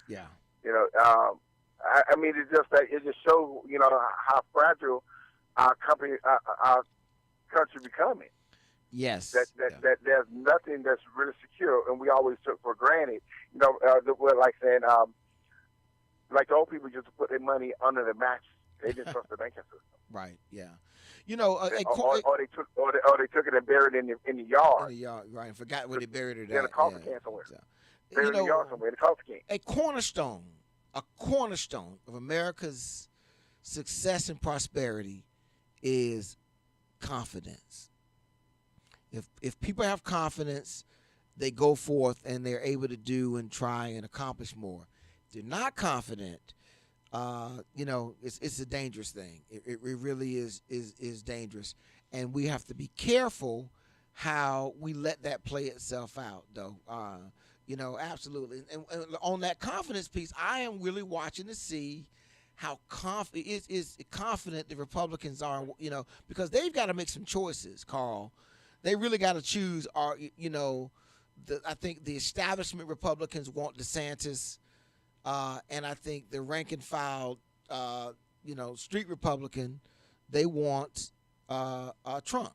Yeah. I mean, it just shows how fragile our country becoming. Yes. That there's nothing that's really secure, and we always took for granted. Like saying, like the old people used to put their money under the mattress. They didn't trust the banking system. Right. Yeah. Or they took it and buried it in the yard. In the yard, right? Forgot where they buried it in a coffee can somewhere. Buried in the yard somewhere, in a coffee can. A cornerstone of America's success and prosperity is confidence. If people have confidence, they go forth and they're able to do and try and accomplish more. If they're not confident, it's a dangerous thing. It really is dangerous, and we have to be careful how we let that play itself out, though. Absolutely. And on that confidence piece, I am really watching to see how confident the Republicans are, because they've got to make some choices, Carl. They really got to choose. I think the establishment Republicans want DeSantis, and I think the rank and file, street Republican, they want Trump,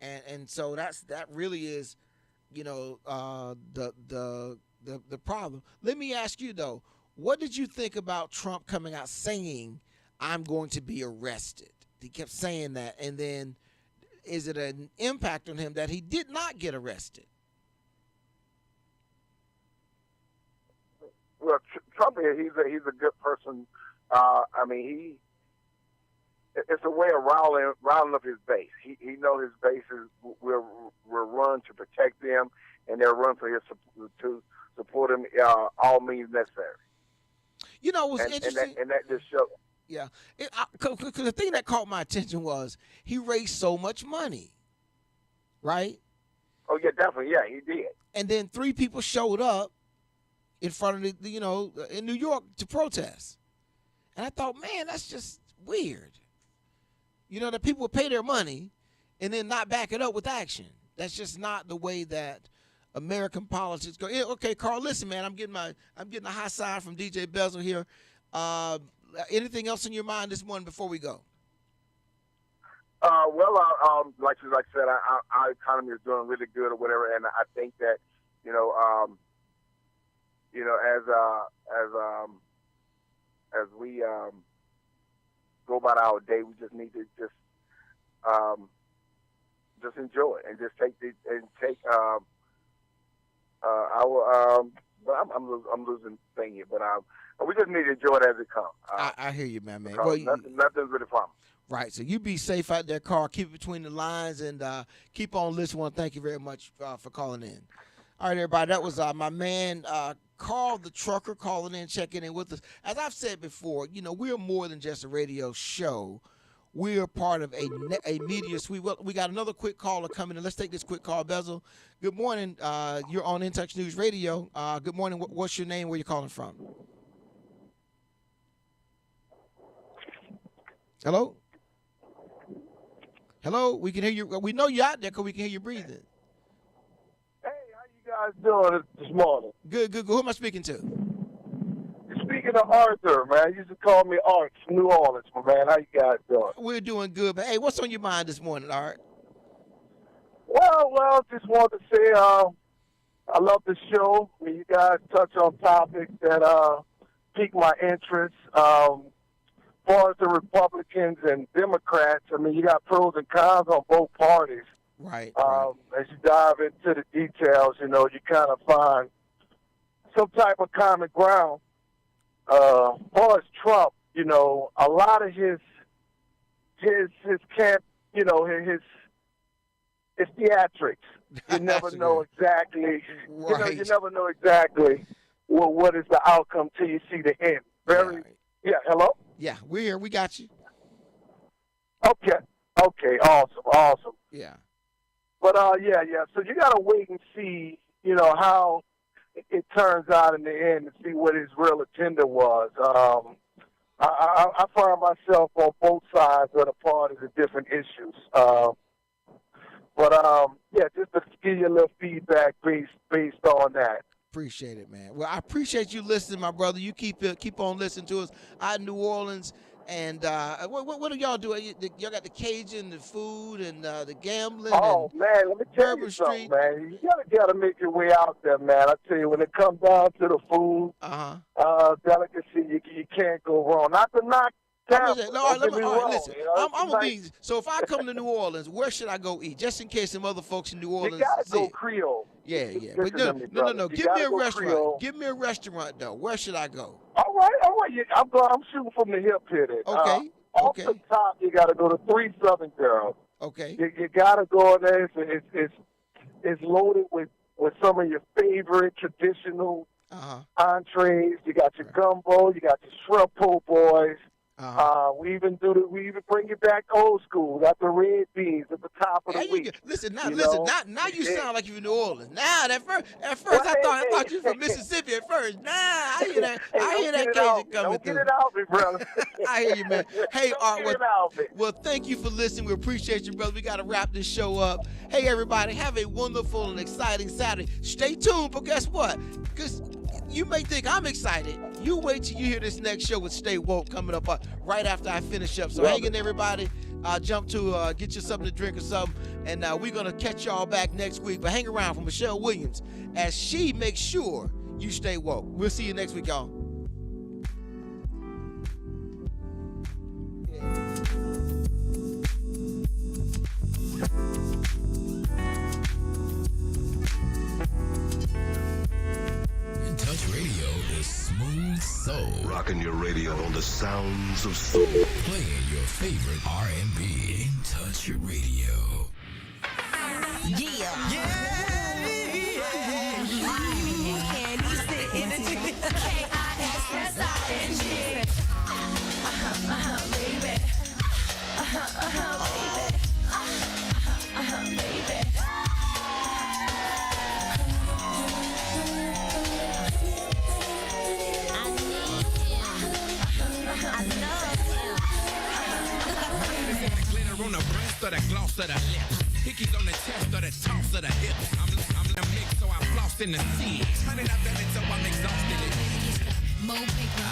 and so that really is, the problem. Let me ask you though, what did you think about Trump coming out saying, "I'm going to be arrested"? He kept saying that, and then is it an impact on him that he did not get arrested? Well, Trump, he's a good person. It's a way of riling up his base. He know his base will run to protect him, and they'll run to support him all means necessary. It was interesting, and that just shows. Yeah, because the thing that caught my attention was he raised so much money, right? Oh yeah, definitely, yeah, he did. And then 3 people showed up in front of in New York to protest, and I thought, man, that's just weird. That people would pay their money and then not back it up with action. That's just not the way that American politics go. Yeah, okay, Carl, listen, man, I'm getting a high sign from DJ Bezel here. Anything else in your mind this morning before we go? Like I said, our economy is doing really good or whatever, and I think that, as we go about our day, we just need to just enjoy it and just take our. I'm losing thing here, but we just need to enjoy it as it comes. I hear you, man. Well, nothing's really promised. Right. So you be safe out there, Carl. Keep it between the lines and keep on listening. Thank you very much for calling in. All right, everybody. That was my man, Carl the Trucker, calling in, checking in with us. As I've said before, we're more than just a radio show. We're part of a media suite. Well, we got another quick caller coming in. Let's take this quick call. Bezel, good morning. You're on In Touch News Radio. Good morning. What's your name? Where you calling from? Hello? Hello? We can hear you. We know you're out there because we can hear you breathing. Hey, how you guys doing this morning? Good. Who am I speaking to? You're speaking to Arthur, man. You used to call me Art from New Orleans, my man. How you guys doing? We're doing good, but hey, what's on your mind this morning, Art? Well, just wanted to say I love the show. When you guys touch on topics that pique my interest. As far as the Republicans and Democrats, you got pros and cons on both parties. Right. As you dive into the details, you kind of find some type of common ground. As far as Trump, a lot of his camp, his theatrics. You never know exactly. Right. You never know exactly what is the outcome till you see the end. Yeah. Hello. Yeah, we're here. We got you. Okay. Awesome. Yeah. But yeah. So you gotta wait and see, how it turns out in the end to see what his real agenda was. I find myself on both sides of the parties of different issues. Just to give you a little feedback based on that. Appreciate it, man. Well, I appreciate you listening, my brother. You keep on listening to us out in New Orleans. And what do y'all do? Y'all got the Cajun, the food, and the gambling. Oh, man, let me tell you something, man. You gotta make your way out there, man. I tell you, when it comes down to the food, delicacy, you can't go wrong. Not to knock Tampa. Listen. I'm gonna be. So if I come to New Orleans, where should I go eat? Just in case some other folks in New Orleans. You gotta go Creole. Yeah. But no. Give me a restaurant. Creole. Give me a restaurant though. Where should I go? All right. I'm shooting from the hip here. Okay. Off the top, you gotta go to 3 Southern Girls. Okay. You gotta go in there. It's loaded with some of your favorite traditional entrees. You got your gumbo. You got your shrimp po' boys. We even bring it back old school. Got the red beans at the top of the week. Listen, now you sound like you're in New Orleans. Now at first I thought you were from Mississippi at first. Nah, I hear that. I hear that Cajun coming through. Don't get it out me, brother. I hear you, man. Hey, Art. Well, thank you for listening. We appreciate you, brother. We got to wrap this show up. Hey, everybody, have a wonderful and exciting Saturday. Stay tuned, but guess what? Because you may think I'm excited. You wait till you hear this next show with Stay Woke coming up right after I finish up. So hang in, everybody. Jump to get you something to drink or something. And we're going to catch y'all back next week. But hang around for Michelle Williams as she makes sure you stay woke. We'll see you next week, y'all. Smooth soul. Rocking your radio on the sounds of soul. Playing your favorite R&B. In Touch Radio. Yeah. Can you sit in it? K-I-S-S-I-N-G. Baby. Baby. On the breast or the gloss of the lips. Hickeys on the chest or the toss of the hips. I'm the mix, so I floss in the sea. Honey, I bet it, so I'm exhausted. More paper,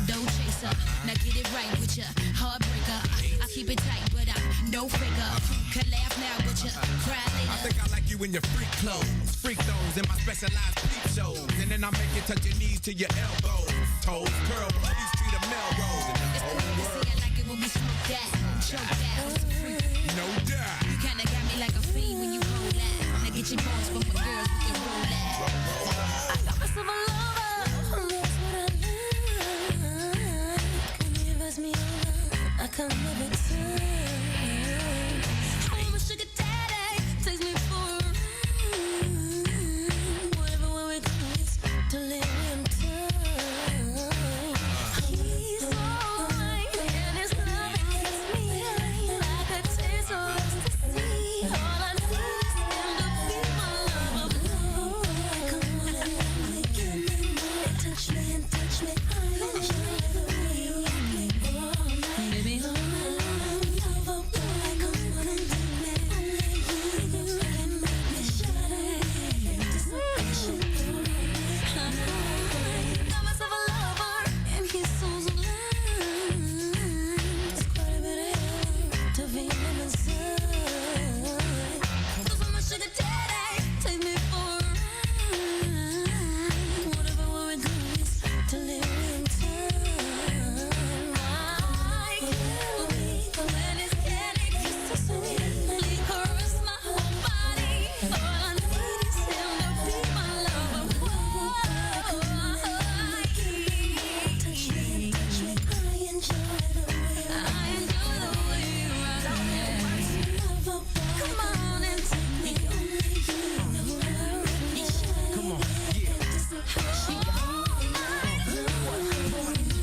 dough chaser. Now get it right with ya, heartbreaker. I keep it tight, but I'm no faker. Can laugh now, but ya cry later. I think I like you in your freak clothes, freak those in my specialized peep shows. And then I make you touch your knees to your elbows, toes, curl, East Street of Melrose. It's cool to see I like it when we smoke that, choke that. No doubt. You kinda got me like a fiend when you roll that. Now get your bones from my girls, we can roll that. I got myself a lover, that's what I like. When he invites me over, I come every time. Oh, my sugar daddy takes me for a ride. Whatever way we go is delirium time. He's so right, and his love hits me like a taste of ecstasy. All I need is him to be my lover. Come on and touch me and touch me. I enjoy the way you rock me all night. Baby, hold my lover boy. Come on and do me. Only you can make me shine. Anticipation. Got myself a lover, and he's so sublime. It's quite a bit of hell to feel him inside. So my sugar daddy, take me for a ride. Whatever we do is delirium time. I can't believe when his candy kisses so sweetly caress my whole body. All I need is him to be my lover. Touch me, touch me. I enjoy the way you rock me. Come on and take me. Only you know how to shine. Come on,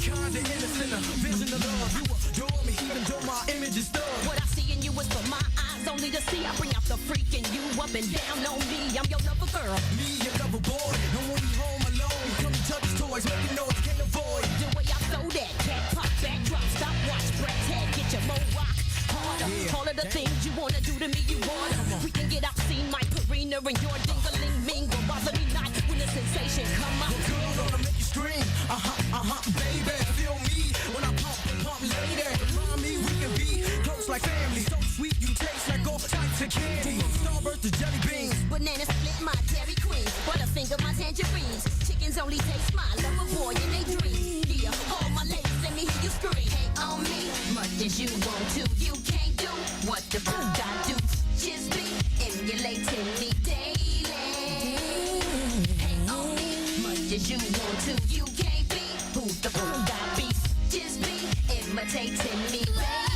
Kinda innocent, a vision of love. You adore me, even though my image is thug. What I see in you is for my eyes only to see. I bring out the freak in you up and down on me. I'm your lover girl. Me, your lover boy. And when we home alone, come and touch toys, making noise, can't avoid. The way I throw that cat pop back drop stop watch breath head get your more rock harder. All of the things you wanna do to me you want. We can get obscene, my Purina and your dingling mingle. Bother me not when the sensation come up. Girl, gonna make you scream. Baby, feel me when I pump, lady. Remind me we can be close like family. So sweet, you taste like all types of candy. Starburst to jelly beans. Banana split my Dairy Queen. Butterfinger my tangerines. Chickens only taste my lover boy and they dream. Yeah, all my ladies, let me hear you scream. Hate on me, much as you want to. You can't do what the food I do. Just be emulating me daily. Hate on me, much as you want to. You can't be who the food I be. Just be imitating me, baby.